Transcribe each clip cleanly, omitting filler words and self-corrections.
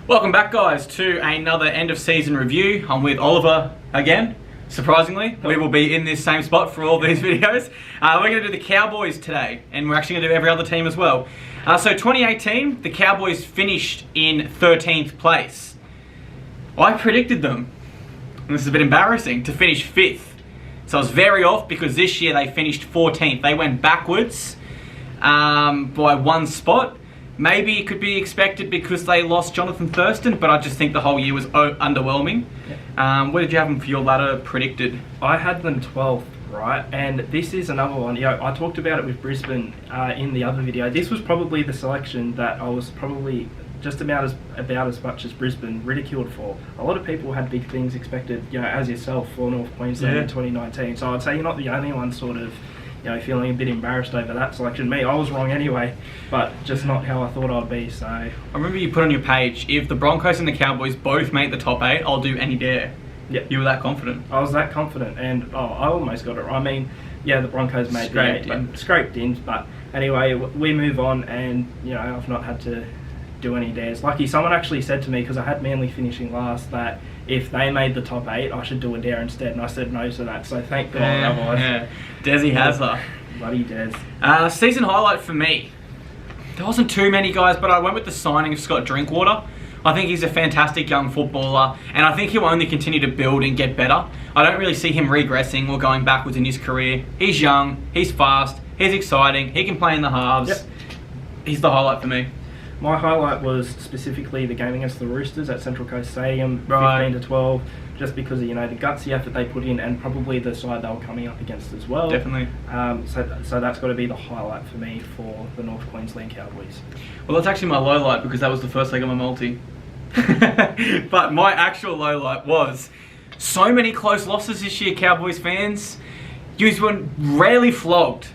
Welcome back, guys, to another end of season review. I'm with Oliver again. Surprisingly, we will be in this same spot for all these videos. We're going to do the Cowboys today, and we're actually going to do every other team as well. So 2018, the Cowboys finished in 13th place. I predicted them, and this is a bit embarrassing, to finish 5th. So I was very off because this year they finished 14th. They went backwards by one spot. Maybe it could be expected because they lost Jonathan Thurston, but I just think the whole year was underwhelming. Yeah. Where did you have them for your ladder predicted? I had them 12th, right? And this is another one. I talked about it with Brisbane in the other video. This was probably the selection that I was probably just about as much as Brisbane ridiculed for. A lot of people had big things expected, as yourself, for North Queensland in 2019. So I'd say you're not the only one sort of feeling a bit embarrassed over that selection. Me, I was wrong anyway, but just not how I thought I'd be. So I remember you put on your page, if the Broncos and the Cowboys both make the top 8, I'll do any dare. Yeah, you were that confident. I was that confident, and I almost got it. I mean, yeah, the Broncos made scraped in, but anyway, we move on, and I've not had to do any dares. Lucky, someone actually said to me, because I had Manly finishing last, that if they made the top 8, I should do a dare instead, and I said no to that. So thank God. Yeah. Desi has her. Bloody Des. Season highlight for me. There wasn't too many guys, but I went with the signing of Scott Drinkwater. I think he's a fantastic young footballer, and I think he'll only continue to build and get better. I don't really see him regressing or going backwards in his career. He's young, he's fast, he's exciting, he can play in the halves. Yep. He's the highlight for me. My highlight was specifically the game against the Roosters at Central Coast Stadium, 15-12, just because of the gutsy effort they put in, and probably the side they were coming up against as well. Definitely. So that's got to be the highlight for me for the North Queensland Cowboys. Well, that's actually my low light because that was the first leg of my multi. But my actual low light was so many close losses this year, Cowboys fans. You were rarely flogged.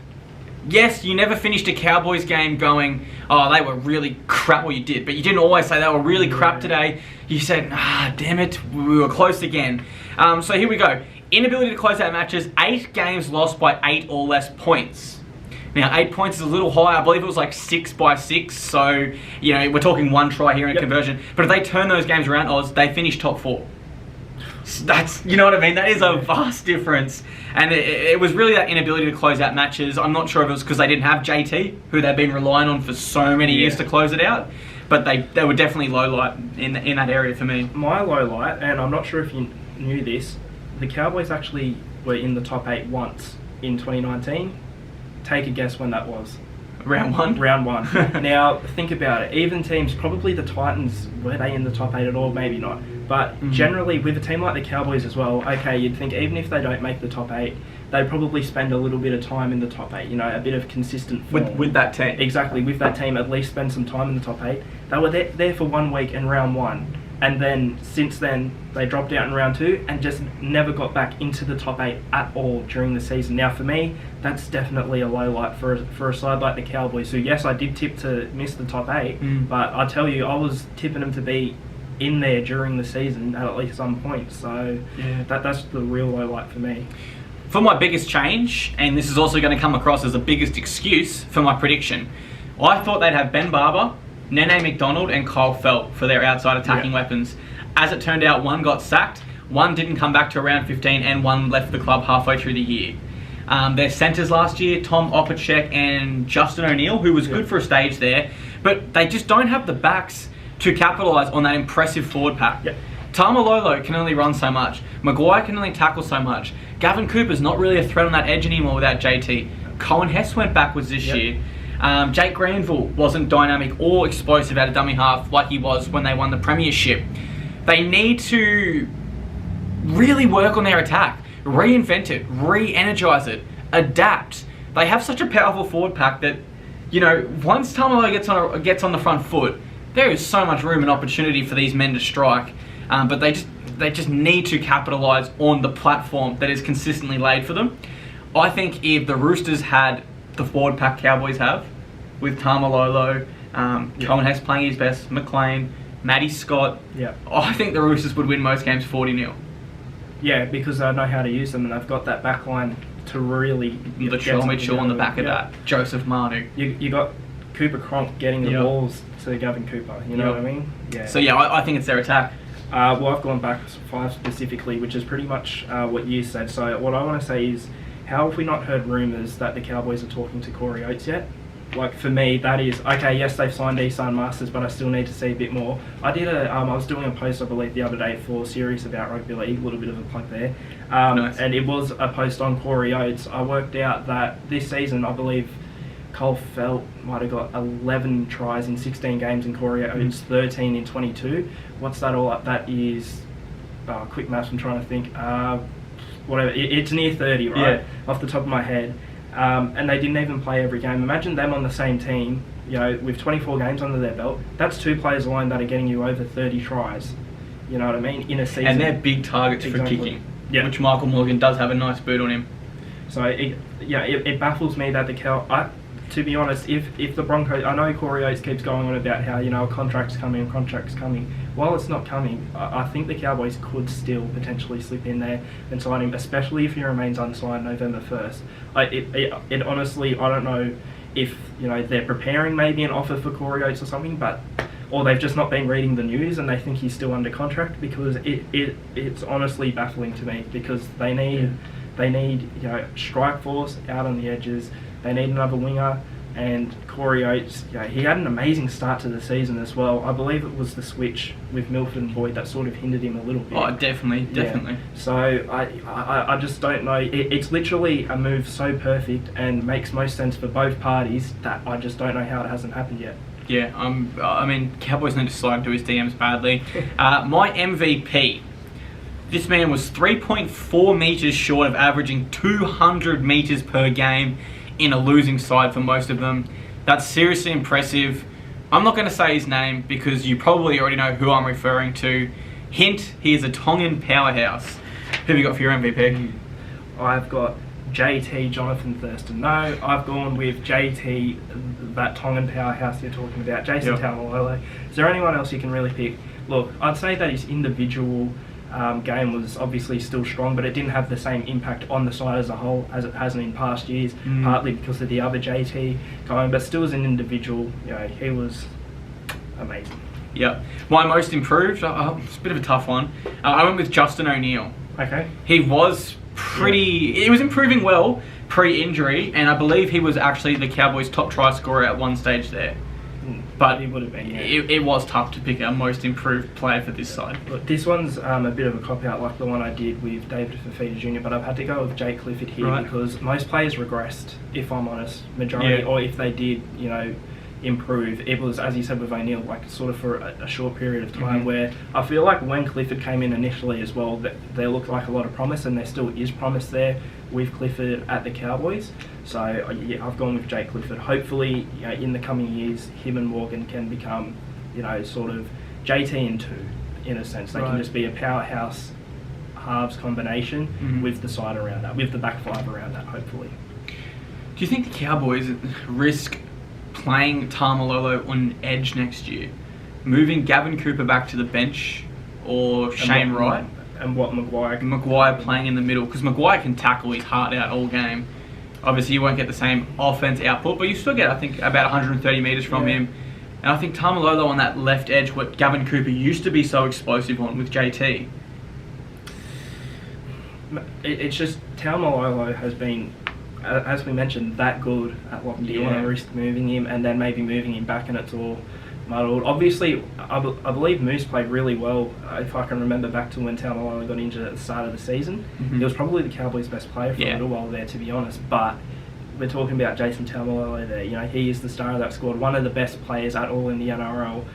Yes, you never finished a Cowboys game going, oh, they were really crap. Well, you did, but you didn't always say they were really crap today. You said, damn it, we were close again. So here we go. Inability to close out matches, 8 games lost by 8 or less points. Now, 8 points is a little high. I believe it was like 6 by 6. So, we're talking 1 try here in conversion. But if they turn those games around, Oz, they finish top 4. That's, you know what I mean? That is a vast difference. And it was really that inability to close out matches. I'm not sure if it was because they didn't have JT, who they've been relying on for so many years to close it out. But they were definitely low light in that area for me. My low light, and I'm not sure if you knew this, the Cowboys actually were in the top 8 once in 2019. Take a guess when that was. Round 1? Round 1. Now, think about it. Even teams, probably the Titans, were they in the top 8 at all? Maybe not. But generally, with a team like the Cowboys as well, okay, you'd think even if they don't make the top 8, they'd probably spend a little bit of time in the top 8, a bit of consistent form. With that team. Exactly, with that team, at least spend some time in the top 8. They were there for 1 week in round 1. And then, since then, they dropped out in round 2 and just never got back into the top 8 at all during the season. Now, for me, that's definitely a low light for a side like the Cowboys. So, yes, I did tip to miss the top 8, but I tell you, I was tipping them to be in there during the season at least some point. So, that's the real low light for me. For my biggest change, and this is also going to come across as the biggest excuse for my prediction, I thought they'd have Ben Barber, Nene McDonald and Kyle Felt for their outside attacking weapons. As it turned out, 1 got sacked, 1 didn't come back to around 15, and 1 left the club halfway through the year. Their centres last year, Tom Opacek and Justin O'Neill, who was good for a stage there, but they just don't have the backs to capitalise on that impressive forward pack. Tamalolo can only run so much. Maguire can only tackle so much. Gavin Cooper's not really a threat on that edge anymore without JT. Cohen Hess went backwards this year. Jake Granville wasn't dynamic or explosive at a dummy half like he was when they won the premiership. They need to really work on their attack, reinvent it, re-energise it, adapt. They have such a powerful forward pack that, once Tamalolo gets on the front foot, there is so much room and opportunity for these men to strike. But they just need to capitalise on the platform that is consistently laid for them. I think if the Roosters had the forward pack Cowboys have, with Tamalolo, Cohen Hess playing his best, McLean, Matty Scott, I think the Roosters would win most games 40-0. Yeah, because they know how to use them, and they've got that back line to really the Mitchell on the back of that, Joseph Manu. You got Cooper Cronk getting the Yep. balls to Gavin Cooper. You know Yep. what I mean? Yeah. So yeah, I think it's their attack. Well, I've gone back 5 specifically, which is pretty much what you said. So what I want to say is, how have we not heard rumours that the Cowboys are talking to Corey Oates yet? Like, for me, that is, okay, yes, they've signed Esan Masters, but I still need to see a bit more. I was doing a post, I believe, the other day for Series about rugby league, a little bit of a plug there. Nice. And it was a post on Corey Oates. I worked out that this season, I believe, Cole Felt might have got 11 tries in 16 games and Corey Oates 13 in 22. What's that all up? That is, quick maths, I'm trying to think. Whatever, it's near 30, right? Yeah. Off the top of my head. And they didn't even play every game. Imagine them on the same team, with 24 games under their belt. That's 2 players alone that are getting you over 30 tries. You know what I mean? In a season. And they're big targets Exactly. for kicking, Yeah. which Michael Morgan does have a nice boot on him. So it baffles me that to be honest, if the Broncos, I know Corey Oates keeps going on about how a contract's coming. While it's not coming, I think the Cowboys could still potentially slip in there and sign him, especially if he remains unsigned November 1st. It honestly, I don't know if they're preparing maybe an offer for Corey Oates or something, or they've just not been reading the news and they think he's still under contract, because it's honestly baffling to me, because they need strike force out on the edges. They need another winger, and Corey Oates, he had an amazing start to the season as well. I believe it was the switch with Milford and Boyd that sort of hindered him a little bit. Oh, definitely. Yeah. So I just don't know. It's literally a move so perfect and makes most sense for both parties that I just don't know how it hasn't happened yet. Yeah, I mean, Cowboys need to slide into his DMs badly. My MVP. This man was 3.4 metres short of averaging 200 metres per game in a losing side for most of them. That's seriously impressive. I'm not going to say his name because you probably already know who I'm referring to. Hint, he is a Tongan powerhouse. Who have you got for your MVP? I've got JT, Jonathan Thurston. No, I've gone with JT, that Tongan powerhouse you're talking about, Jason Taumalolo. Is there anyone else you can really pick? Look, I'd say that his individual game was obviously still strong, but it didn't have the same impact on the side as a whole as it has in past years, partly because of the other JT going, but still as an individual, he was amazing. Yep. My most improved, it's a bit of a tough one. I went with Justin O'Neill. Okay. He was he was improving well pre-injury, and I believe he was actually the Cowboys' top try scorer at one stage there. But he would have been. Yeah. It was tough to pick our most improved player for this side. Look, this one's a bit of a cop-out like the one I did with David Fafita Jr., but I've had to go with Jake Clifford here because most players regressed, if I'm honest, majority, or if they did, improve. It was, as you said with O'Neill, like sort of for a short period of time where I feel like when Clifford came in initially as well, that there looked like a lot of promise, and there still is promise there with Clifford at the Cowboys. So I've gone with Jake Clifford. Hopefully, in the coming years, him and Morgan can become, sort of JT and 2 in a sense. They can just be a powerhouse halves combination with the side around that, with the back 5 around that, hopefully. Do you think the Cowboys risk playing Taumalolo on edge next year, moving Gavin Cooper back to the bench, or Shane Wright? And what Maguire playing in the middle, because Maguire can tackle his heart out all game. Obviously, you won't get the same offense output, but you still get, I think, about 130 metres from him. And I think Taumalolo on that left edge, what Gavin Cooper used to be so explosive on with JT. It's just Taumalolo has been, as we mentioned, that good at what do you want to risk moving him and then maybe moving him back and it's all muddled. Obviously, I believe Moose played really well, if I can remember back to when Taumalolo got injured at the start of the season. He was probably the Cowboys' best player for a little while there, to be honest, but we're talking about Jason Taumalolo there. He is the star of that squad, one of the best players at all in the NRL.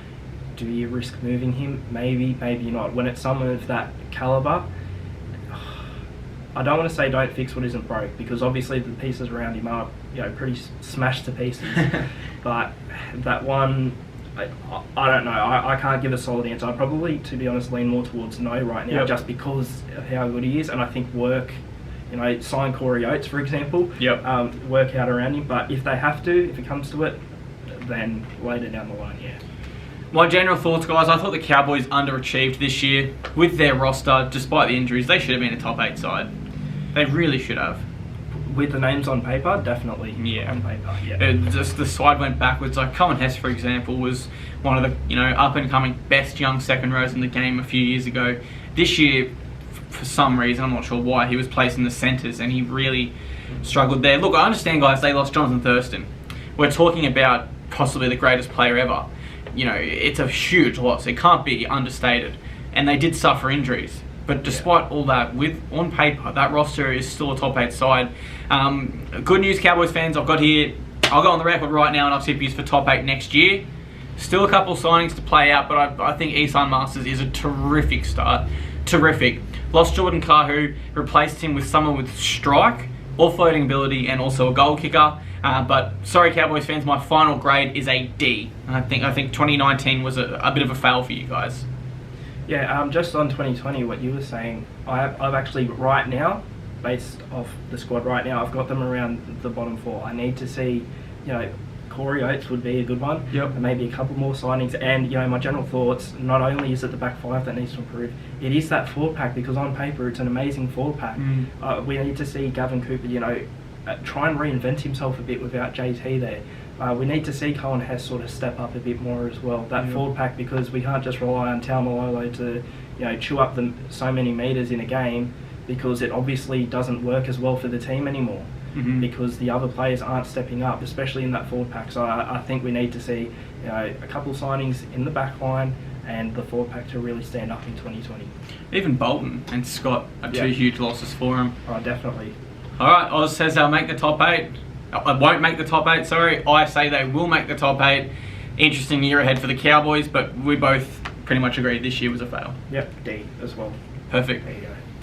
Do you risk moving him? Maybe, maybe not. When it's someone of that calibre, I don't want to say don't fix what isn't broke, because obviously the pieces around him are, pretty smashed to pieces. But that one, I don't know. I can't give a solid answer. I'd probably, to be honest, lean more towards no right now, just because of how good he is. And I think sign Corey Oates, for example, work out around him. But if they have to, if it comes to it, then later down the line, My general thoughts, guys, I thought the Cowboys underachieved this year with their roster. Despite the injuries, they should have been a top 8 side. They really should have. with the names on paper, definitely. Yeah. On paper, yeah. Just the side went backwards. Like Cohen Hess, for example, was one of the up and coming best young second rows in the game a few years ago. This year, for some reason, I'm not sure why, he was placed in the centres and he really struggled there. Look, I understand, guys, they lost Jonathan Thurston. We're talking about possibly the greatest player ever. It's a huge loss. It can't be understated. And they did suffer injuries. But despite all that, on paper, that roster is still a top 8 side. Good news, Cowboys fans, I've got here, I'll go on the record right now and I'll tip you for top 8 next year. Still a couple of signings to play out, but I think Isan Masters is a terrific start. Terrific. Lost Jordan Kahu, replaced him with someone with strike, offloading ability, and also a goal kicker. But sorry, Cowboys fans, my final grade is a D. I think 2019 was a bit of a fail for you guys. Yeah, just on 2020, what you were saying, I've actually right now, based off the squad right now, I've got them around the bottom 4. I need to see, Corey Oates would be a good one. Yep. And maybe a couple more signings. And, my general thoughts, not only is it the back 5 that needs to improve, it is that forward pack, because on paper it's an amazing forward pack. We need to see Gavin Cooper, try and reinvent himself a bit without JT there. We need to see Cohen Hess sort of step up a bit more as well, that forward pack, because we can't just rely on Taumalolo to, chew up so many metres in a game, because it obviously doesn't work as well for the team anymore, because the other players aren't stepping up, especially in that forward pack. So I think we need to see, a couple of signings in the back line and the forward pack to really stand up in 2020. Even Bolton and Scott are 2 huge losses for him. Oh, definitely. All right, Oz says they'll make the top 8. I won't make the top 8, sorry. I say they will make the top 8. Interesting year ahead for the Cowboys, but we both pretty much agree this year was a fail. Yep, D as well. Perfect. There you go.